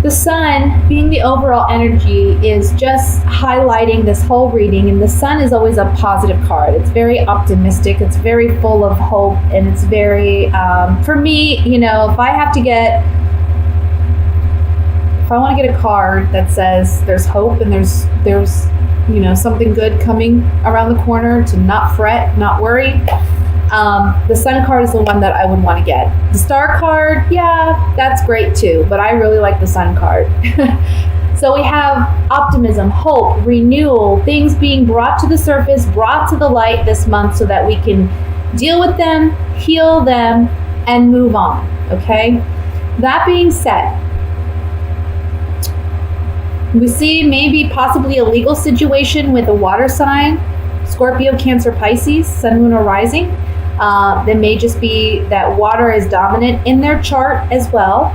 The sun, being the overall energy, is just highlighting this whole reading, and the sun is always a positive card. It's very optimistic, it's very full of hope, and it's very, for me, if I want to get a card that says there's hope and there's something good coming around the corner, to not fret, not worry, the sun card is the one that I would want to get. The star card, yeah, that's great too, but I really like the sun card. So we have optimism, hope, renewal, things being brought to the surface, brought to the light this month so that we can deal with them, heal them, and move on, okay? That being said, we see maybe possibly a legal situation with a water sign, Scorpio, Cancer, Pisces, Sun, Moon, or Rising. There may just be that water is dominant in their chart as well.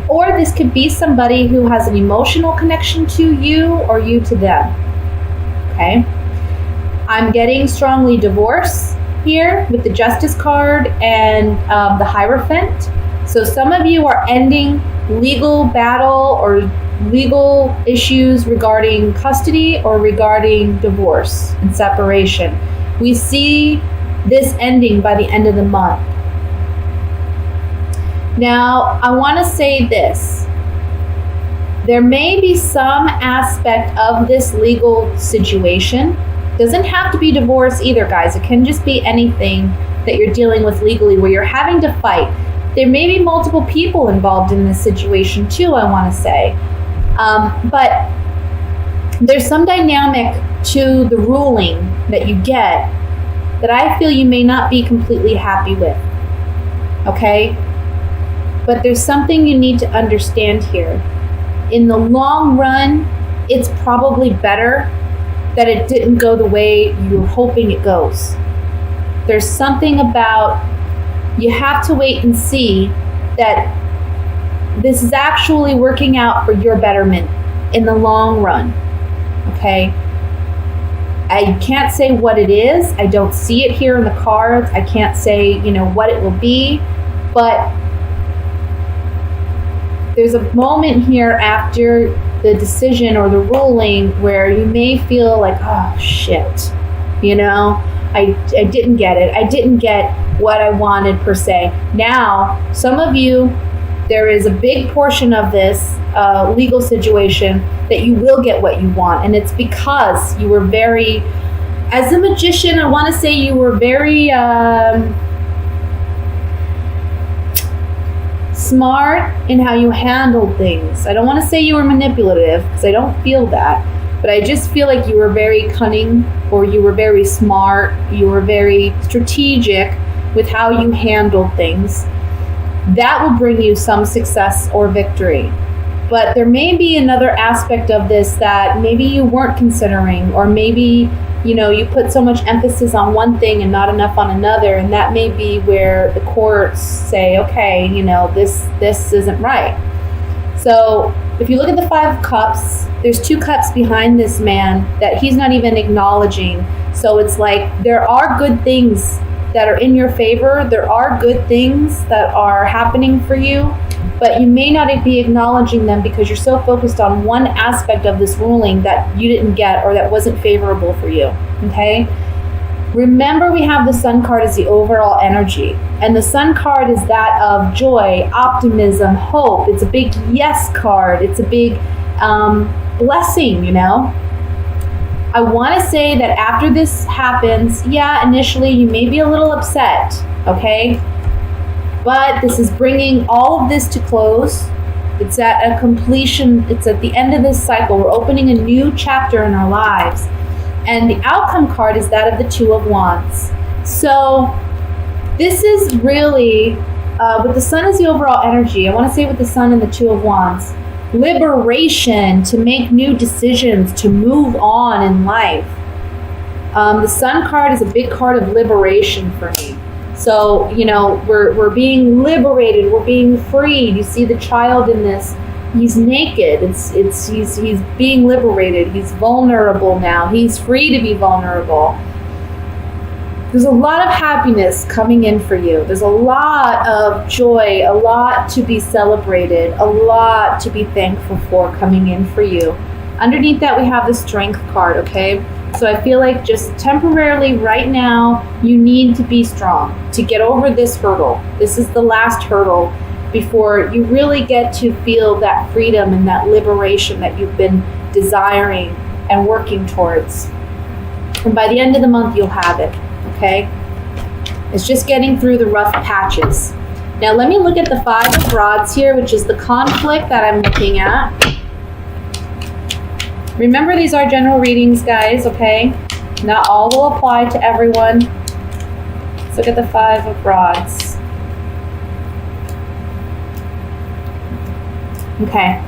Or this could be somebody who has an emotional connection to you or you to them. Okay? I'm getting strongly divorce here with the Justice card and the Hierophant. So some of you are ending legal battle or legal issues regarding custody or regarding divorce and separation. We see this ending by the end of the month. Now, I want to say this. There may be some aspect of this legal situation. Doesn't have to be divorce either, guys. It can just be anything that you're dealing with legally where you're having to fight. There may be multiple people involved in this situation too, I want to say. But there's some dynamic to the ruling that you get that I feel you may not be completely happy with, okay? But there's something you need to understand here. In the long run, it's probably better that it didn't go the way you were hoping it goes. There's something about, you have to wait and see that this is actually working out for your betterment in the long run, okay? I can't say what it is. I don't see it here in the cards. I can't say, what it will be, but there's a moment here after the decision or the ruling where you may feel like, oh shit, I didn't get it. I didn't get what I wanted per se. Now, some of you, there is a big portion of this legal situation that you will get what you want. And it's because you were very, as a magician, I want to say you were very smart in how you handled things. I don't want to say you were manipulative because I don't feel that. But I just feel like you were very cunning, or you were very smart. You were very strategic with how you handled things. That will bring you some success or victory. But there may be another aspect of this that maybe you weren't considering, or maybe, you put so much emphasis on one thing and not enough on another, and that may be where the courts say, okay, this isn't right. So if you look at the 5 of Cups, there's 2 cups behind this man that he's not even acknowledging. So it's like there are good things that are in your favor. There are good things that are happening for you, but you may not be acknowledging them because you're so focused on one aspect of this ruling that you didn't get or that wasn't favorable for you, okay? Remember, we have the Sun card as the overall energy, and the Sun card is that of joy, optimism, hope. It's a big yes card. It's a big blessing, I want to say that after this happens, initially you may be a little upset, okay? But this is bringing all of this to close. It's at a completion. It's at the end of this cycle. We're opening a new chapter in our lives. And the outcome card is that of the 2 of Wands. So this is really, with the Sun as the overall energy, I want to say with the Sun and the 2 of Wands, liberation, to make new decisions, to move on in life. The Sun card is a big card of liberation for me. So, we're being liberated, we're being freed. You see the child in this, he's naked. He's being liberated. He's vulnerable now. He's free to be vulnerable. There's a lot of happiness coming in for you. There's a lot of joy, a lot to be celebrated, a lot to be thankful for coming in for you. Underneath that, we have the Strength card, okay? So I feel like just temporarily right now, you need to be strong to get over this hurdle. This is the last hurdle before you really get to feel that freedom and that liberation that you've been desiring and working towards. And by the end of the month, you'll have it. Okay? It's just getting through the rough patches. Now let me look at the 5 of Rods here, which is the conflict that I'm looking at. Remember, these are general readings, guys, okay? Not all will apply to everyone. Let's look at the 5 of Rods. Okay.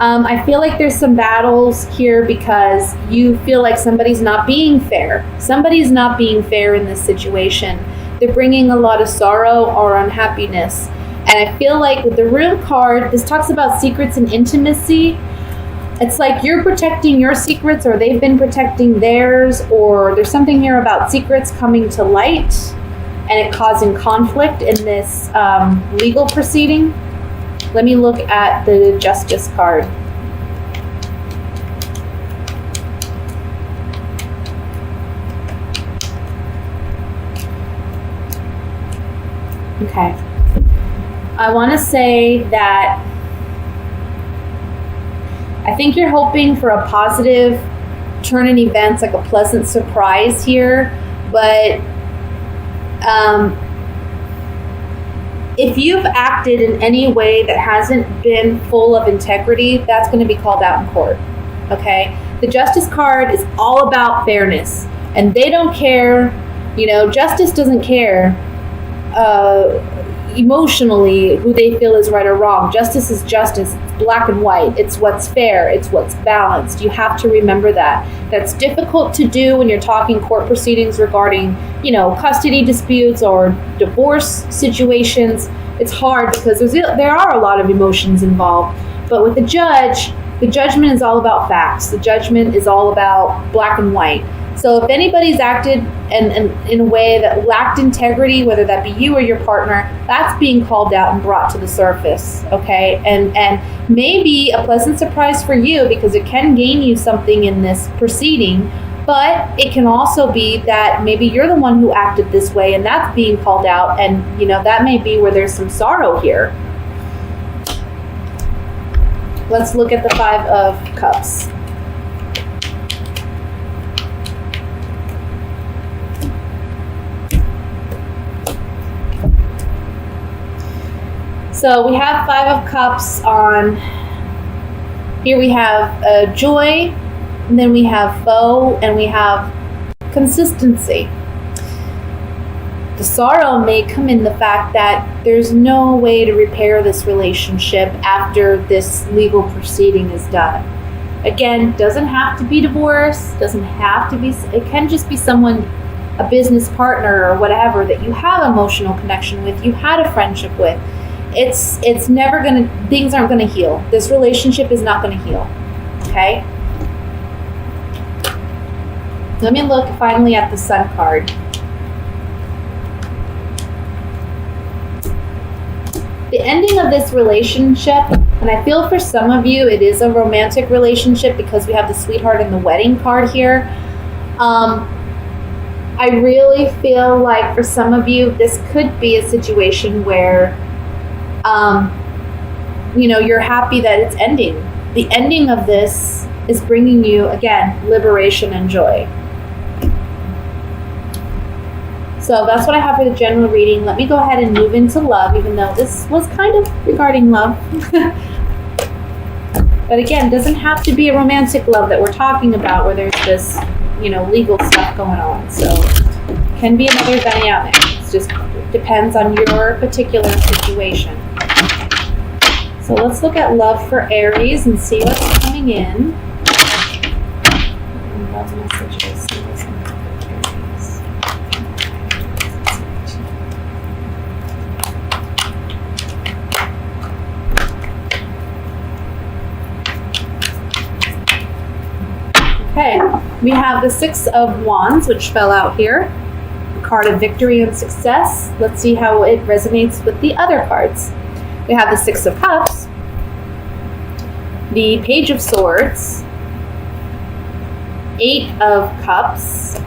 I feel like there's some battles here because you feel like somebody's not being fair. Somebody's not being fair in this situation. They're bringing a lot of sorrow or unhappiness. And I feel like with the Room card, this talks about secrets and intimacy. It's like you're protecting your secrets, or they've been protecting theirs, or there's something here about secrets coming to light and it causing conflict in this legal proceeding. Let me look at the Justice card. Okay. I want to say that I think you're hoping for a positive turn in events, like a pleasant surprise here, but if you've acted in any way that hasn't been full of integrity, that's going to be called out in court, okay? The Justice card is all about fairness, and they don't care, justice doesn't care emotionally who they feel is right or wrong. Justice is justice. It's black and white. It's what's fair. It's what's balanced. You have to remember that. That's difficult to do when you're talking court proceedings regarding, custody disputes or divorce situations. It's hard because there are a lot of emotions involved. But with the judge, the judgment is all about facts. The judgment is all about black and white. So if anybody's acted and in a way that lacked integrity, whether that be you or your partner, that's being called out and brought to the surface, okay? And maybe a pleasant surprise for you because it can gain you something in this proceeding, but it can also be that maybe you're the one who acted this way and that's being called out, and that may be where there's some sorrow here. Let's look at the 5 of Cups. So we have 5 of Cups on, here we have joy, and then we have foe, and we have consistency. The sorrow may come in the fact that there's no way to repair this relationship after this legal proceeding is done. Again, doesn't have to be divorce, doesn't have to be, it can just be someone, a business partner or whatever that you have emotional connection with, you had a friendship with. It's never gonna, things aren't gonna heal. This relationship is not gonna heal, okay? Let me look finally at the Sun card. The ending of this relationship, and I feel for some of you it is a romantic relationship because we have the Sweetheart and the Wedding card here. I really feel like for some of you this could be a situation where you're happy that it's ending. The ending of this is bringing you, again, liberation and joy. So that's what I have for the general reading. Let me go ahead and move into love, even though this was kind of regarding love. But again, it doesn't have to be a romantic love that we're talking about where there's this, legal stuff going on. So it can be another dynamic. It just depends on your particular situation. So let's look at love for Aries and see what's coming in. Love messages. See what's coming in for Aries. Okay, we have the Six of Wands, which fell out here. The card of victory and success. Let's see how it resonates with the other cards. We have the Six of Cups, the Page of Swords, Eight of Cups,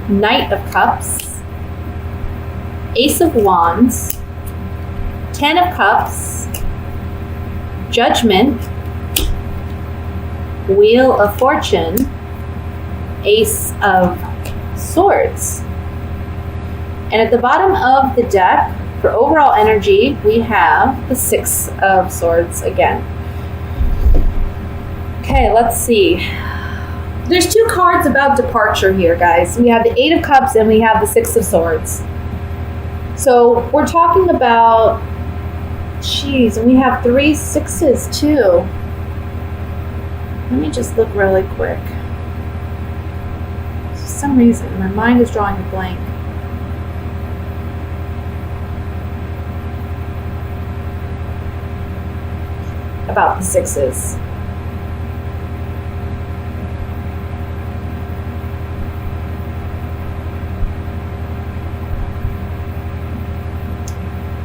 Knight of Cups, Ace of Wands, Ten of Cups, Judgment, Wheel of Fortune, Ace of Swords. And at the bottom of the deck, for overall energy, we have the Six of Swords again. Okay, let's see. There's two cards about departure here, guys. We have the Eight of Cups and we have the Six of Swords. So we're talking about, geez, and we have three sixes too. Let me just look really quick. For some reason, my mind is drawing a blank. About the sixes.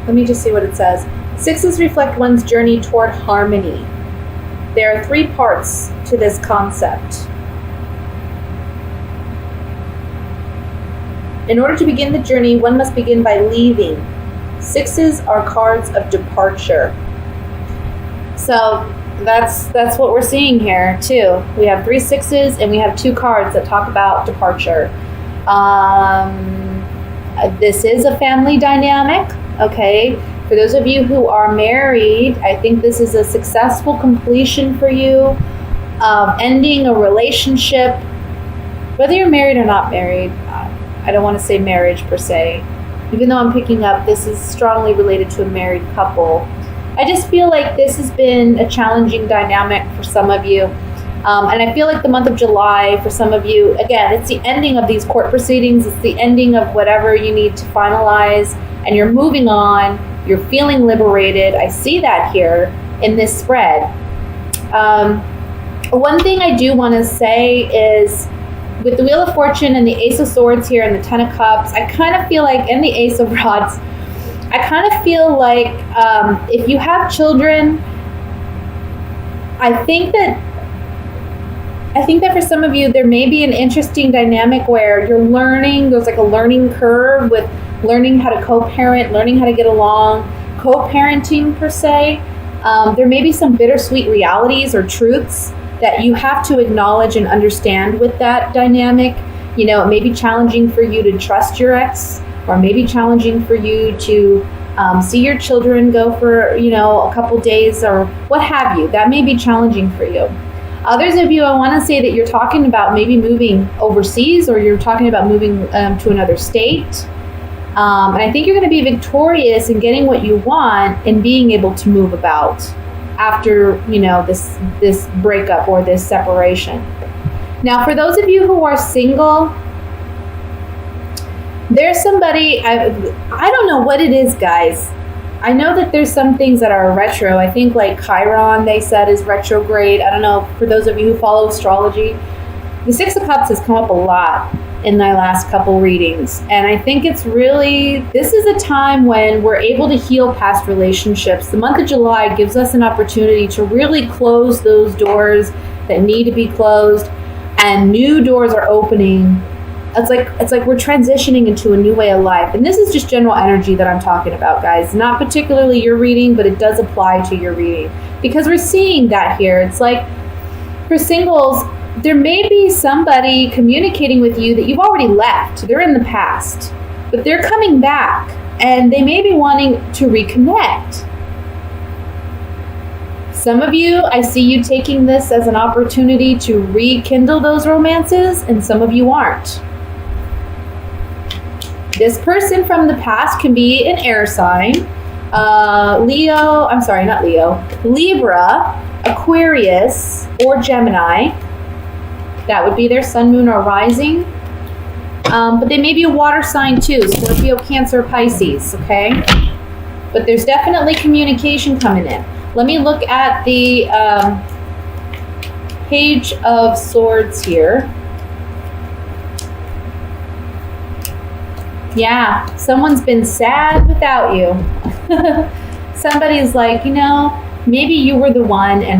Let me just see what it says. Sixes reflect one's journey toward harmony. There are three parts to this concept. In order to begin the journey, one must begin by leaving. Sixes are cards of departure. So that's what we're seeing here too. We have three sixes and we have two cards that talk about departure. This is a family dynamic. Okay, for those of you who are married, I think this is a successful completion for you, ending a relationship, whether you're married or not married. I don't want to say marriage per se, even though I'm picking up this is strongly related to a married couple. I just feel like this has been a challenging dynamic for some of you. And I feel like the month of July, for some of you, again, it's the ending of these court proceedings. It's the ending of whatever you need to finalize. And you're moving on, you're feeling liberated. I see that here in this spread. One thing I do want to say is with the Wheel of Fortune and the Ace of Swords here and the Ten of Cups, I kind of feel like, and the Ace of Rods, I kind of feel like if you have children, I think that for some of you, there may be an interesting dynamic where you're learning, there's like a learning curve with learning how to co-parent, learning how to get along, co-parenting per se. There may be some bittersweet realities or truths that you have to acknowledge and understand with that dynamic. You know, it may be challenging for you to trust your ex, or maybe challenging for you to see your children go for, a couple days or what have you. That may be challenging for you. Others of you, I want to say that you're talking about maybe moving overseas, or you're talking about moving to another state. And I think you're going to be victorious in getting what you want and being able to move about after, this breakup or this separation. Now, for those of you who are single, there's somebody, I don't know what it is, guys. I know that there's some things that are retro. I think like Chiron, they said, is retrograde. I don't know, for those of you who follow astrology, the Six of Cups has come up a lot in my last couple readings. And I think this is a time when we're able to heal past relationships. The month of July gives us an opportunity to really close those doors that need to be closed, and new doors are opening. It's like we're transitioning into a new way of life. And this is just general energy that I'm talking about, guys. Not particularly your reading, but it does apply to your reading. Because we're seeing that here. It's like, for singles, there may be somebody communicating with you that you've already left. They're in the past, but they're coming back, and they may be wanting to reconnect. Some of you, I see you taking this as an opportunity to rekindle those romances, and some of you aren't. This person from the past can be an air sign, Libra, Aquarius, or Gemini. That would be their sun, moon, or rising. But they may be a water sign too, Scorpio, Cancer, Pisces, okay? But there's definitely communication coming in. Let me look at the Page of Swords here. Yeah, someone's been sad without you. Somebody's like, maybe you were the one and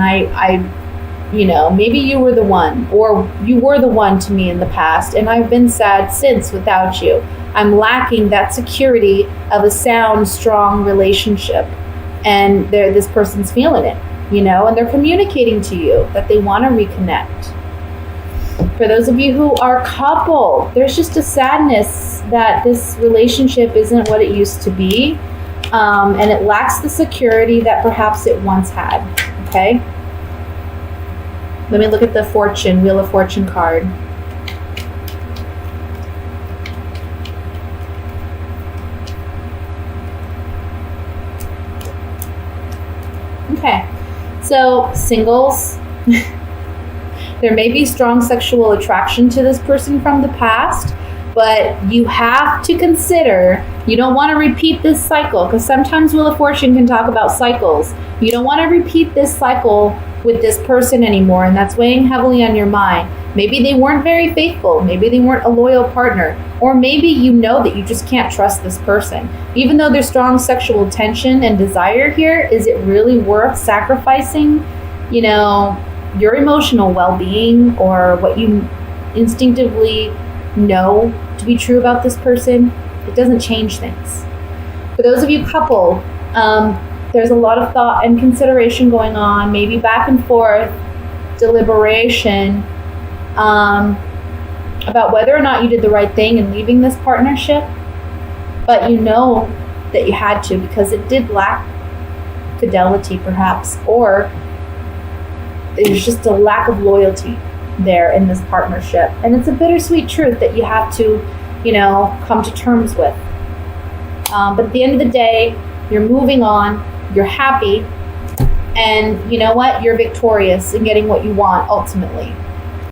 maybe you were the one, or you were the one to me in the past, and I've been sad since without you. I'm lacking that security of a sound, strong relationship. And this person's feeling it, and they're communicating to you that they want to reconnect. For those of you who are coupled, there's just a sadness that this relationship isn't what it used to be, and it lacks the security that perhaps it once had, okay? Let me look at the Wheel of Fortune card. Okay, so singles, there may be strong sexual attraction to this person from the past, but you have to consider, you don't want to repeat this cycle, because sometimes Wheel of Fortune can talk about cycles. You don't want to repeat this cycle with this person anymore, and that's weighing heavily on your mind. Maybe they weren't very faithful. Maybe they weren't a loyal partner. Or maybe you know that you just can't trust this person. Even though there's strong sexual tension and desire here, is it really worth sacrificing, your emotional well-being or what you instinctively know to be true about this person? It doesn't change things. For those of you coupled, there's a lot of thought and consideration going on, maybe back and forth, deliberation, about whether or not you did the right thing in leaving this partnership, but you know that you had to because it did lack fidelity perhaps, or there's just a lack of loyalty there in this partnership. And it's a bittersweet truth that you have to, come to terms with. But at the end of the day, you're moving on, you're happy, and you know what? You're victorious in getting what you want ultimately.